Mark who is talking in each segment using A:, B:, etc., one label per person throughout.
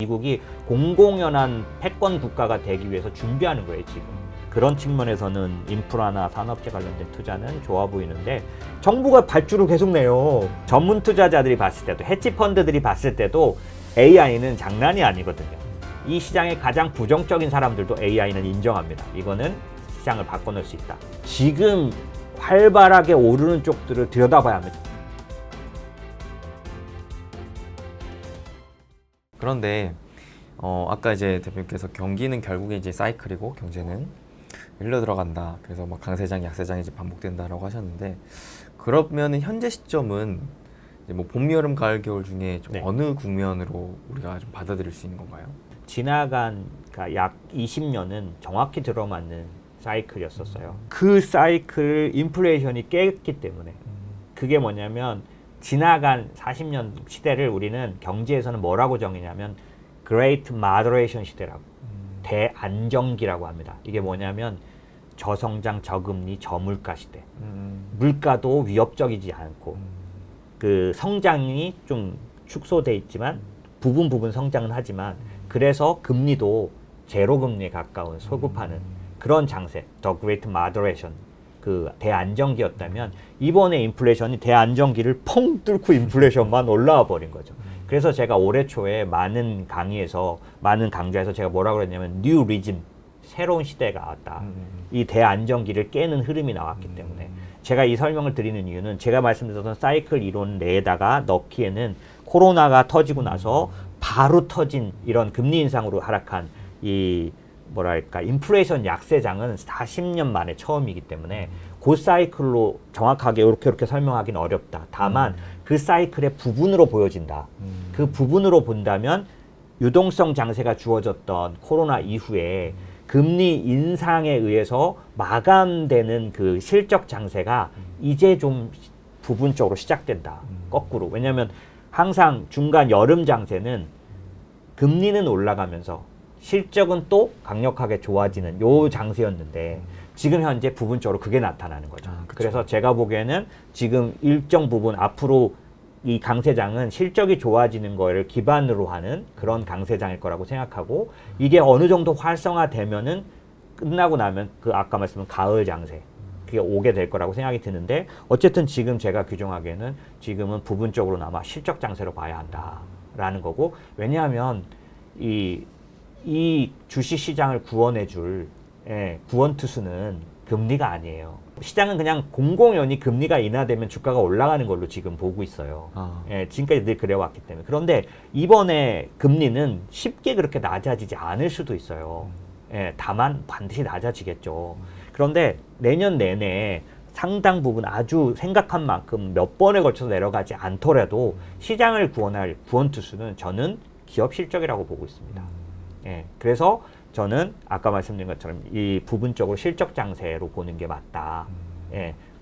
A: 미국이 공공연한 패권 국가가 되기 위해서 준비하는 거예요, 지금. 그런 측면에서는 인프라나 산업재 관련된 투자는 좋아 보이는데 정부가 발주를 계속 내요. 전문 투자자들이 봤을 때도, 헤지펀드들이 봤을 때도 AI는 장난이 아니거든요. 이 시장의 가장 부정적인 사람들도 AI는 인정합니다. 이거는 시장을 바꿔놓을 수 있다. 지금 활발하게 오르는 쪽들을 들여다봐야 합니다.
B: 그런데 아까 이제 대표님께서 경기는 결국에 이제 사이클이고 경제는 흘러 들어간다. 그래서 막 강세장, 약세장이 이제 반복된다라고 하셨는데 그러면은 현재 시점은 이제 뭐 봄, 여름, 가을, 겨울 중에 좀 어느 국면으로 우리가 좀 받아들일 수 있는 건가요?
A: 지나간 그러니까 약 20년은 정확히 들어맞는 사이클이었었어요. 그 사이클을 인플레이션이 깼기 때문에 그게 뭐냐면 지나간 40년 시대를 우리는 경제에서는 뭐라고 정의냐면 Great Moderation 시대라고 대안정기라고 합니다. 이게 뭐냐면 저성장, 저금리, 저물가 시대. 물가도 위협적이지 않고 그 성장이 좀 축소돼 있지만 부분 성장은 하지만 그래서 금리도 제로 금리에 가까운 소급하는 그런 장세, The Great Moderation, 그 대안정기였다면 이번에 인플레이션이 대안정기를 펑 뚫고 인플레이션만 올라와 버린 거죠. 그래서 제가 올해 초에 많은 강좌에서 제가 뭐라고 그랬냐면 New Regime, 새로운 시대가 왔다. 이 대안정기를 깨는 흐름이 나왔기 때문에 제가 이 설명을 드리는 이유는 제가 말씀드렸던 사이클 이론 내에다가 넣기에는 코로나가 터지고 나서 바로 터진 이런 금리 인상으로 하락한 이 뭐랄까 인플레이션 약세장은 40년 만에 처음이기 때문에 그 사이클로 정확하게 이렇게 설명하기는 어렵다. 다만 그 사이클의 부분으로 보여진다. 그 부분으로 본다면 유동성 장세가 주어졌던 코로나 이후에 금리 인상에 의해서 마감되는 그 실적 장세가 이제 좀 부분적으로 시작된다. 거꾸로. 왜냐하면 항상 중간 여름 장세는 금리는 올라가면서 실적은 또 강력하게 좋아지는 요 장세였는데 지금 현재 부분적으로 그게 나타나는 거죠. 그래서 제가 보기에는 지금 일정 부분 앞으로 이 강세장은 실적이 좋아지는 거를 기반으로 하는 그런 강세장일 거라고 생각하고 이게 어느 정도 활성화되면은 끝나고 나면 그 아까 말씀한 가을 장세 그게 오게 될 거라고 생각이 드는데 어쨌든 지금 제가 규정하기에는 지금은 부분적으로나마 실적 장세로 봐야 한다라는 거고 왜냐하면 이 주식시장을 구원해줄 구원투수는 금리가 아니에요. 시장은 그냥 공공연히 금리가 인하되면 주가가 올라가는 걸로 지금 보고 있어요. 지금까지 늘 그래왔기 때문에. 그런데 이번에 금리는 쉽게 그렇게 낮아지지 않을 수도 있어요. 다만 반드시 낮아지겠죠. 그런데 내년 내내 상당 부분 아주 생각한 만큼 몇 번에 걸쳐서 내려가지 않더라도 시장을 구원할 구원투수는 저는 기업 실적이라고 보고 있습니다. 그래서 저는 아까 말씀드린 것처럼 이 부분적으로 실적 장세로 보는 게 맞다.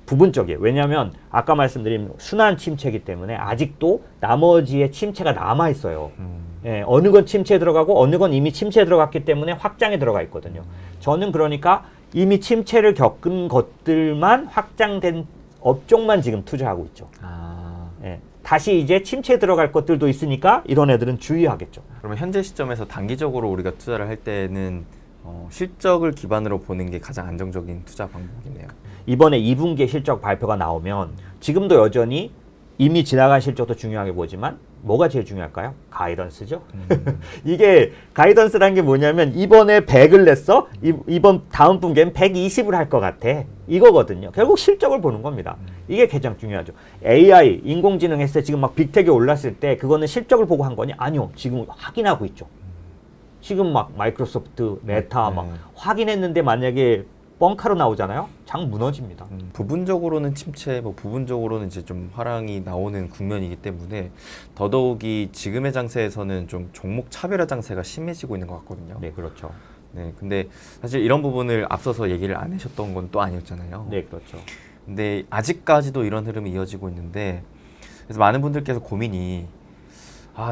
A: 부분적이에요. 왜냐하면 아까 말씀드린 순환 침체이기 때문에 아직도 나머지의 침체가 남아 있어요. 어느 건 침체에 들어가고 어느 건 이미 침체에 들어갔기 때문에 확장에 들어가 있거든요. 저는 그러니까 이미 침체를 겪은 것들만 확장된 업종만 지금 투자하고 있죠. 다시 이제 침체에 들어갈 것들도 있으니까 이런 애들은 주의하겠죠.
B: 그러면 현재 시점에서 단기적으로 우리가 투자를 할 때는 실적을 기반으로 보는 게 가장 안정적인 투자 방법이네요.
A: 이번에 2분기 실적 발표가 나오면 지금도 여전히 이미 지나간 실적도 중요하게 보지만 뭐가 제일 중요할까요? 가이던스죠. 이게 가이던스라는 게 뭐냐면 이번에 100을 냈어? 이번 다음 분기엔 120을 할 것 같아. 이거거든요. 결국 실적을 보는 겁니다. 이게 가장 중요하죠. AI, 인공지능 했을 때 지금 막 빅텍이 올랐을 때 그거는 실적을 보고 한 거니? 아니요. 지금 확인하고 있죠. 지금 막 마이크로소프트, 메타 막 확인했는데 만약에 뻥카로 나오잖아요. 장 무너집니다.
B: 부분적으로는 침체, 부분적으로는 이제 좀 화랑이 나오는 국면이기 때문에 더더욱이 지금의 장세에서는 좀 종목 차별화 장세가 심해지고 있는 것 같거든요.
A: 네, 그렇죠.
B: 네, 근데 사실 이런 부분을 앞서서 얘기를 안 하셨던 건 또 아니었잖아요.
A: 네, 그렇죠.
B: 근데 아직까지도 이런 흐름이 이어지고 있는데 그래서 많은 분들께서 고민이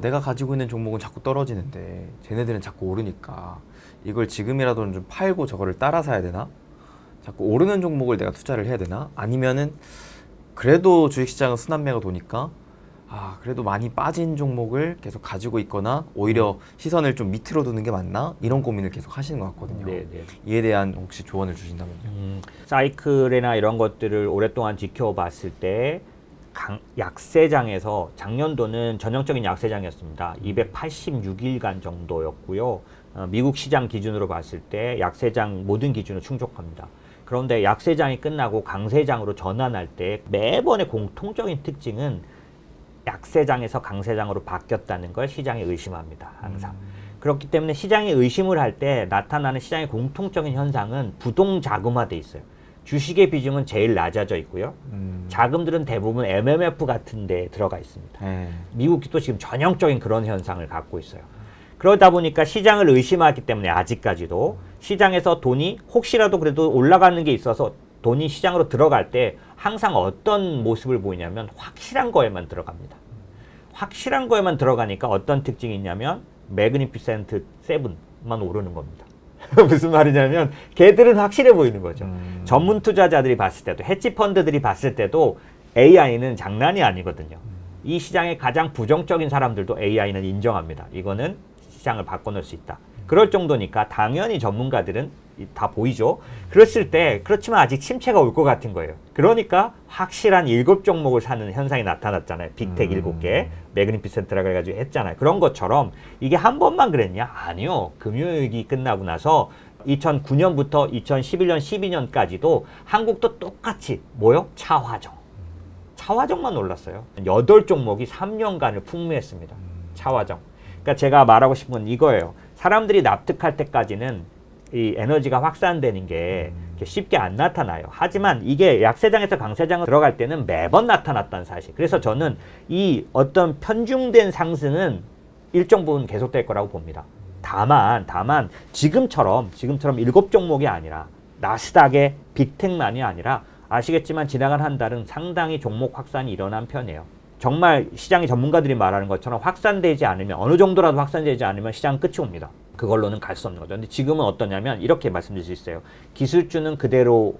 B: 내가 가지고 있는 종목은 자꾸 떨어지는데 쟤네들은 자꾸 오르니까 이걸 지금이라도 좀 팔고 저거를 따라 사야 되나? 자꾸 오르는 종목을 내가 투자를 해야 되나? 아니면은 그래도 주식시장은 순환매가 도니까 그래도 많이 빠진 종목을 계속 가지고 있거나 오히려 시선을 좀 밑으로 두는 게 맞나? 이런 고민을 계속 하시는 것 같거든요.
A: 네.
B: 이에 대한 혹시 조언을 주신다면요.
A: 사이클이나 이런 것들을 오랫동안 지켜봤을 때 약세장에서 작년도는 전형적인 약세장이었습니다. 286일간 정도였고요. 미국 시장 기준으로 봤을 때 약세장 모든 기준을 충족합니다. 그런데 약세장이 끝나고 강세장으로 전환할 때 매번의 공통적인 특징은 약세장에서 강세장으로 바뀌었다는 걸 시장이 의심합니다. 항상. 그렇기 때문에 시장이 의심을 할 때 나타나는 시장의 공통적인 현상은 부동자금화돼 있어요. 주식의 비중은 제일 낮아져 있고요. 자금들은 대부분 MMF 같은 데 들어가 있습니다. 미국도 지금 전형적인 그런 현상을 갖고 있어요. 그러다 보니까 시장을 의심하기 때문에 아직까지도 시장에서 돈이 혹시라도 그래도 올라가는 게 있어서 돈이 시장으로 들어갈 때 항상 어떤 모습을 보이냐면 확실한 거에만 들어갑니다. 확실한 거에만 들어가니까 어떤 특징이 있냐면 매그니피센트 7만 오르는 겁니다. 무슨 말이냐면 걔들은 확실해 보이는 거죠. 전문 투자자들이 봤을 때도 헤지펀드들이 봤을 때도 AI는 장난이 아니거든요. 이 시장의 가장 부정적인 사람들도 AI는 인정합니다. 이거는 시장을 바꿔놓을 수 있다. 그럴 정도니까 당연히 전문가들은 다 보이죠. 그랬을 때 그렇지만 아직 침체가 올 것 같은 거예요. 그러니까 확실한 7종목을 사는 현상이 나타났잖아요. 빅텍 7개, 매그니피센트라고 해가지고 했잖아요. 그런 것처럼 이게 한 번만 그랬냐? 아니요. 금융위기 끝나고 나서 2009년부터 2011년, 12년까지도 한국도 똑같이 뭐요? 차화정만 올랐어요. 8종목이 3년간을 풍미했습니다. 차화정. 그러니까 제가 말하고 싶은 건 이거예요. 사람들이 납득할 때까지는 이 에너지가 확산되는 게 쉽게 안 나타나요. 하지만 이게 약세장에서 강세장으로 들어갈 때는 매번 나타났다는 사실. 그래서 저는 이 어떤 편중된 상승은 일정 부분 계속될 거라고 봅니다. 다만 지금처럼 7종목이 아니라 나스닥의 빅텍만이 아니라 아시겠지만 지나간 한 달은 상당히 종목 확산이 일어난 편이에요. 정말 시장의 전문가들이 말하는 것처럼 확산되지 않으면 어느 정도라도 확산되지 않으면 시장 끝이 옵니다. 그걸로는 갈 수 없는 거죠. 근데 지금은 어떠냐면 이렇게 말씀드릴 수 있어요. 기술주는 그대로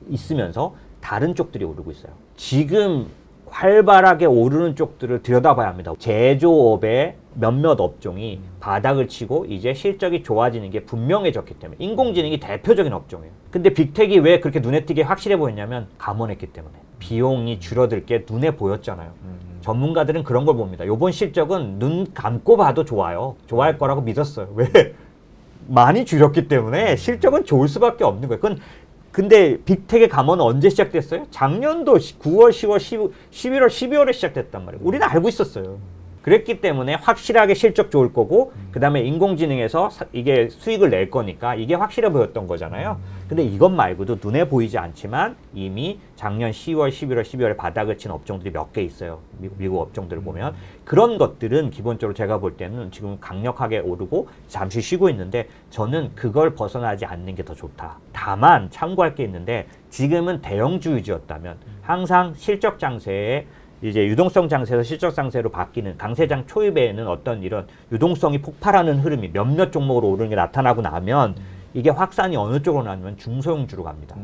A: 있으면서 다른 쪽들이 오르고 있어요. 지금 활발하게 오르는 쪽들을 들여다봐야 합니다. 제조업의 몇몇 업종이 바닥을 치고 이제 실적이 좋아지는 게 분명해졌기 때문에 인공지능이 대표적인 업종이에요. 근데 빅텍이 왜 그렇게 눈에 띄게 확실해 보였냐면 감원했기 때문에 비용이 줄어들 게 눈에 보였잖아요. 전문가들은 그런 걸 봅니다. 요번 실적은 눈 감고 봐도 좋아요. 좋아할 거라고 믿었어요. 왜? 많이 줄였기 때문에 실적은 좋을 수밖에 없는 거예요. 근데 빅텍의 감원은 언제 시작됐어요? 작년도 9월, 10월, 11월, 12월에 시작됐단 말이에요. 우리는 알고 있었어요. 그랬기 때문에 확실하게 실적 좋을 거고 그 다음에 인공지능에서 이게 수익을 낼 거니까 이게 확실해 보였던 거잖아요. 근데 이것 말고도 눈에 보이지 않지만 이미 작년 10월, 11월, 12월에 바닥을 친 업종들이 몇 개 있어요. 미국 업종들을 보면. 그런 것들은 기본적으로 제가 볼 때는 지금 강력하게 오르고 잠시 쉬고 있는데 저는 그걸 벗어나지 않는 게 더 좋다. 다만 참고할 게 있는데 지금은 대형주의주였다면 항상 실적 장세에 이제 유동성 장세에서 실적 장세로 바뀌는 강세장 초입에는 어떤 이런 유동성이 폭발하는 흐름이 몇몇 종목으로 오르는 게 나타나고 나면 이게 확산이 어느 쪽으로 나면 중소형주로 갑니다.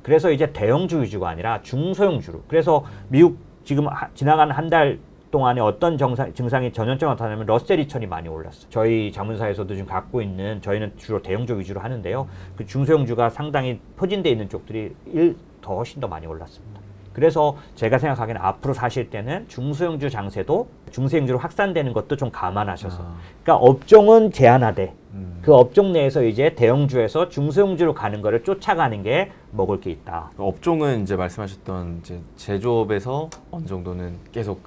A: 그래서 이제 대형주 위주가 아니라 중소형주로. 그래서 미국 지금 지나간 한 달 동안에 어떤 증상이 전형적으로 나타나면 러셀 2000이 많이 올랐어요. 저희 자문사에서도 지금 갖고 있는 저희는 주로 대형주 위주로 하는데요. 그 중소형주가 상당히 포진되어 있는 쪽들이 훨씬 더 많이 올랐습니다. 그래서 제가 생각하기에는 앞으로 사실 때는 중소형주 장세도 중소형주로 확산되는 것도 좀 감안하셔서 그러니까 업종은 제한하되 그 업종 내에서 이제 대형주에서 중소형주로 가는 거를 쫓아가는 게 먹을 게 있다.
B: 업종은 이제 말씀하셨던 이제 제조업에서 어느 정도는 계속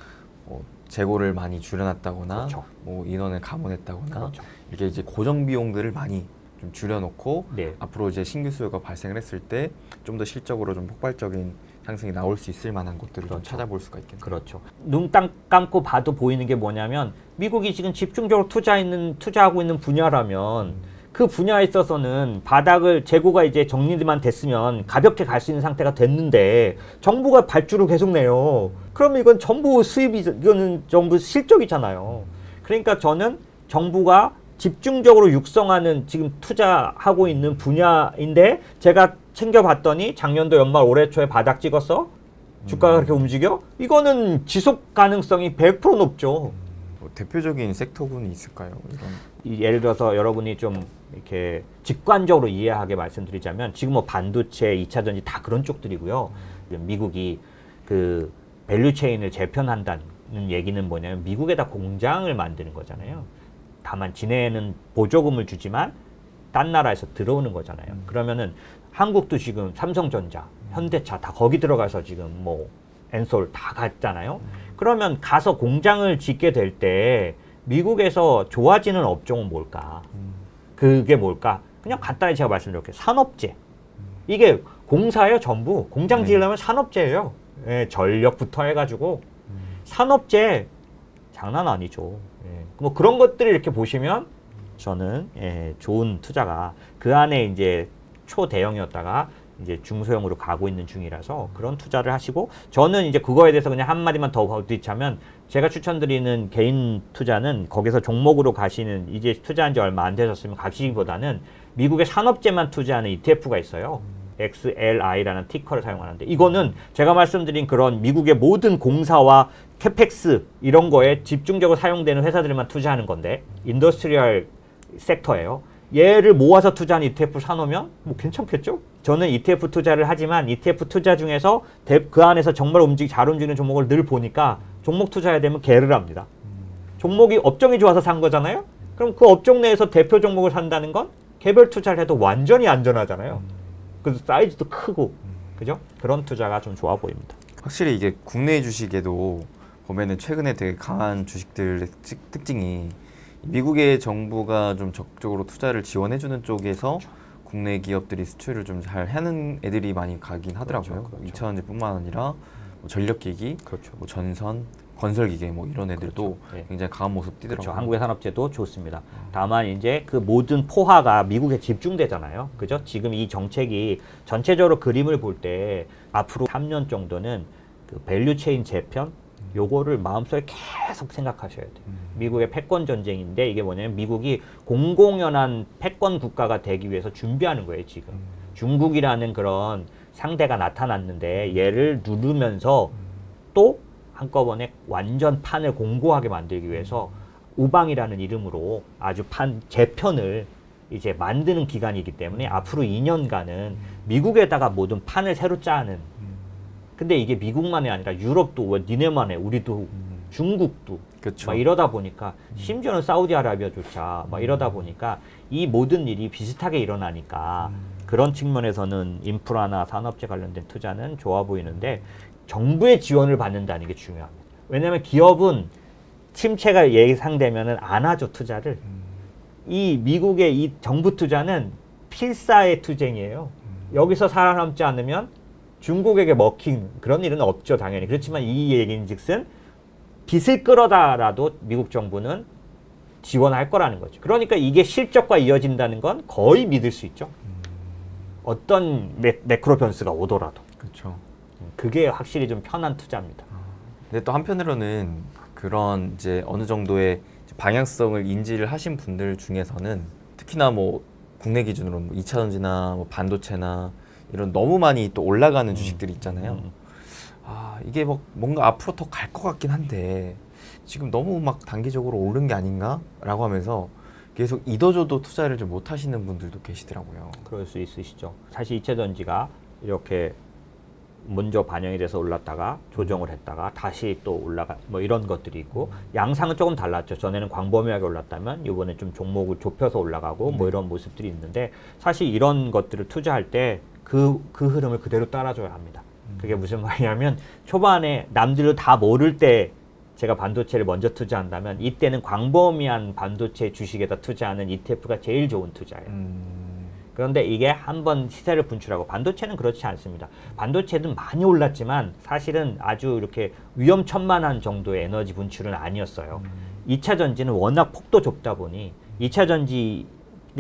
B: 재고를 많이 줄여놨다거나
A: 그렇죠.
B: 뭐 인원을 감원했다거나
A: 그렇죠.
B: 이렇게 이제 고정 비용들을 많이 좀 줄여놓고
A: 네.
B: 앞으로 이제 신규 수요가 발생을 했을 때 좀 더 실적으로 좀 폭발적인 상승이 나올 수 있을 만한 것들을 좀
A: 그렇죠.
B: 찾아볼 수가 있겠네요.
A: 그렇죠. 눈 감고 봐도 보이는 게 뭐냐면 미국이 지금 집중적으로 투자하고 있는 분야라면 그 분야에 있어서는 바닥을 재고가 이제 정리만 됐으면 가볍게 갈 수 있는 상태가 됐는데 정부가 발주를 계속 내요. 그러면 이건 전부 이거는 전부 실적이잖아요. 그러니까 저는 정부가 집중적으로 육성하는 지금 투자하고 있는 분야인데 제가 챙겨봤더니 작년도 연말 올해 초에 바닥 찍었어? 주가가 그렇게 움직여? 이거는 지속 가능성이 100% 높죠.
B: 뭐 대표적인 섹터군이 있을까요? 이런.
A: 예를 들어서 여러분이 좀 이렇게 직관적으로 이해하게 말씀드리자면 지금 뭐 반도체, 2차 전지 다 그런 쪽들이고요. 미국이 그 밸류 체인을 재편한다는 얘기는 뭐냐면 미국에다 공장을 만드는 거잖아요. 다만 지네는 보조금을 주지만 딴 나라에서 들어오는 거잖아요. 그러면은 한국도 지금 삼성전자, 현대차 다 거기 들어가서 지금 뭐 엔솔 다 갔잖아요. 그러면 가서 공장을 짓게 될 때 미국에서 좋아지는 업종은 뭘까? 그게 뭘까? 그냥 간단히 제가 말씀드릴게요. 산업재. 이게 공사예요, 전부. 공장 지으려면 산업재예요. 예, 전력부터 해가지고 산업재 장난 아니죠. 예. 뭐 그런 것들을 이렇게 보시면 저는 좋은 투자가 그 안에 이제 초대형이었다가 이제 중소형으로 가고 있는 중이라서 그런 투자를 하시고 저는 이제 그거에 대해서 그냥 한마디만 더 덧붙이자면 제가 추천드리는 개인 투자는 거기서 종목으로 가시는 이제 투자한 지 얼마 안 되셨으면 가시기보다는 미국의 산업재만 투자하는 ETF가 있어요. XLI라는 티커를 사용하는데 이거는 제가 말씀드린 그런 미국의 모든 공사와 캐펙스 이런 거에 집중적으로 사용되는 회사들만 투자하는 건데 인더스트리얼 섹터예요. 얘를 모아서 투자한 ETF 사놓으면 뭐 괜찮겠죠? 저는 ETF 투자를 하지만 ETF 투자 중에서 그 안에서 정말 잘 움직이는 종목을 늘 보니까 종목 투자해야 되면 개를 합니다. 종목이 업종이 좋아서 산 거잖아요? 그럼 그 업종 내에서 대표 종목을 산다는 건 개별 투자를 해도 완전히 안전하잖아요. 그래서 사이즈도 크고 그죠? 그런 투자가 좀 좋아 보입니다.
B: 확실히 이게 국내 주식에도 보면은 최근에 되게 강한 주식들의 특징이 미국의 정부가 좀 적극적으로 투자를 지원해주는 쪽에서 국내 기업들이 수출을 좀 잘 하는 애들이 많이 가긴 하더라고요.
A: 그렇죠.
B: 2차전지뿐만 아니라 뭐 전력기기,
A: 그렇죠.
B: 뭐 전선, 건설기계 뭐 이런 애들도
A: 그렇죠. 네.
B: 굉장히 강한 모습 띄더라고요.
A: 그렇죠. 한국의 산업재도 좋습니다. 다만 이제 그 모든 포화가 미국에 집중되잖아요. 그죠? 지금 이 정책이 전체적으로 그림을 볼 때 앞으로 3년 정도는 그 밸류 체인 재편 요거를 마음속에 계속 생각하셔야 돼요. 미국의 패권 전쟁인데 이게 뭐냐면 미국이 공공연한 패권 국가가 되기 위해서 준비하는 거예요, 지금. 중국이라는 그런 상대가 나타났는데 얘를 누르면서 또 한꺼번에 완전 판을 공고하게 만들기 위해서 우방이라는 이름으로 아주 재편을 이제 만드는 기간이기 때문에 앞으로 2년간은 미국에다가 모든 판을 새로 짜는 근데 이게 미국만이 아니라 유럽도 왜 니네만 해 우리도 중국도
B: 그쵸.
A: 막 이러다 보니까 심지어는 사우디아라비아조차 막 이러다 보니까 이 모든 일이 비슷하게 일어나니까 그런 측면에서는 인프라나 산업재 관련된 투자는 좋아 보이는데 정부의 지원을 받는다는 게 중요합니다. 왜냐하면 기업은 침체가 예상되면은 안 하죠, 투자를. 이 미국의 이 정부 투자는 필사의 투쟁이에요. 여기서 살아남지 않으면 중국에게 먹힌 그런 일은 없죠, 당연히. 그렇지만 이 얘기는 즉슨 빚을 끌어다라도 미국 정부는 지원할 거라는 거죠. 그러니까 이게 실적과 이어진다는 건 거의 믿을 수 있죠. 어떤 매크로 변수가 오더라도.
B: 그렇죠.
A: 그게 확실히 좀 편한 투자입니다.
B: 근데 또 한편으로는 그런 이제 어느 정도의 방향성을 인지를 하신 분들 중에서는 특히나 뭐 국내 기준으로 뭐 2차전지나 뭐 반도체나 이런 너무 많이 또 올라가는 주식들이 있잖아요. 아, 이게 뭐 뭔가 앞으로 더 갈 것 같긴 한데 지금 너무 막 단기적으로 오른 게 아닌가라고 하면서 계속 이도저도 투자를 좀 못 하시는 분들도 계시더라고요.
A: 그럴 수 있으시죠. 사실 2차전지가 이렇게 먼저 반영이 돼서 올랐다가 조정을 했다가 다시 또 올라가 뭐 이런 것들이 있고 양상은 조금 달랐죠. 전에는 광범위하게 올랐다면 이번에 좀 종목을 좁혀서 올라가고 뭐 이런 모습들이 있는데 사실 이런 것들을 투자할 때 그 흐름을 그대로 따라줘야 합니다. 그게 무슨 말이냐면 초반에 남들도 다 모를 때 제가 반도체를 먼저 투자한다면 이때는 광범위한 반도체 주식에다 투자하는 ETF가 제일 좋은 투자예요. 그런데 이게 한번 시세를 분출하고 반도체는 그렇지 않습니다. 반도체는 많이 올랐지만 사실은 아주 이렇게 위험천만한 정도의 에너지 분출은 아니었어요. 2차 전지는 워낙 폭도 좁다 보니 2차 전지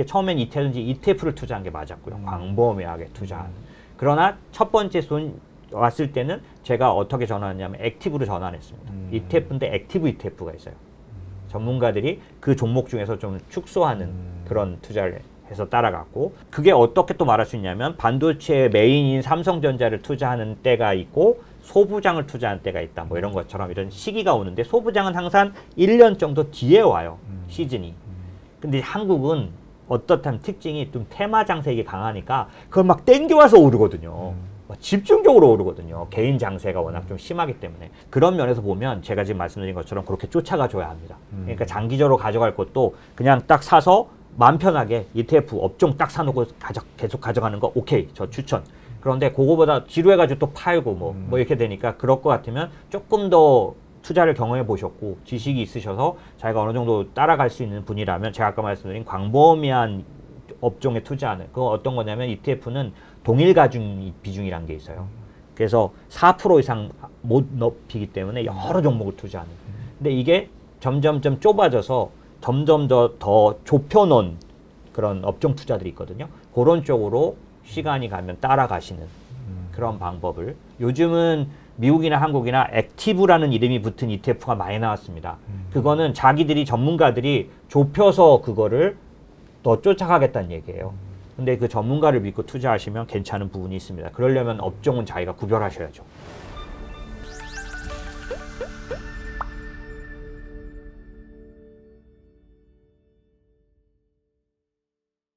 A: 처음엔 2차 전지 ETF를 투자한 게 맞았고요. 광범위하게 투자한. 그러나 첫 번째 손 왔을 때는 제가 어떻게 전환했냐면 액티브로 전환했습니다. ETF인데 액티브 ETF가 있어요. 전문가들이 그 종목 중에서 좀 축소하는 그런 투자를 해서 따라갔고 그게 어떻게 또 말할 수 있냐면 반도체 메인인 삼성전자를 투자하는 때가 있고 소부장을 투자한 때가 있다. 뭐 이런 것처럼 이런 시기가 오는데 소부장은 항상 1년 정도 뒤에 와요. 시즌이. 근데 한국은 어떻다면 특징이 좀 테마 장세가 강하니까 그걸 막 땡겨와서 오르거든요. 막 집중적으로 오르거든요. 개인 장세가 워낙 좀 심하기 때문에. 그런 면에서 보면 제가 지금 말씀드린 것처럼 그렇게 쫓아가줘야 합니다. 그러니까 장기적으로 가져갈 것도 그냥 딱 사서 마음 편하게 ETF 업종 딱 사놓고 계속 가져가는 거 오케이. 저 추천. 그런데 그거보다 지루해가지고 또 팔고 뭐 이렇게 되니까 그럴 것 같으면 조금 더 투자를 경험해 보셨고 지식이 있으셔서 자기가 어느 정도 따라갈 수 있는 분이라면 제가 아까 말씀드린 광범위한 업종에 투자하는 그거 어떤 거냐면 ETF는 동일 가중 비중이라는 게 있어요. 그래서 4% 이상 못 높이기 때문에 여러 종목을 투자하는. 근데 이게 점점점 좁아져서 점점 더 좁혀놓은 그런 업종 투자들이 있거든요. 그런 쪽으로 시간이 가면 따라가시는 그런 방법을. 요즘은 미국이나 한국이나 액티브라는 이름이 붙은 ETF가 많이 나왔습니다. 그거는 자기들이 전문가들이 좁혀서 그거를 더 쫓아가겠다는 얘기예요. 근데 그 전문가를 믿고 투자하시면 괜찮은 부분이 있습니다. 그러려면 업종은 자기가 구별하셔야죠.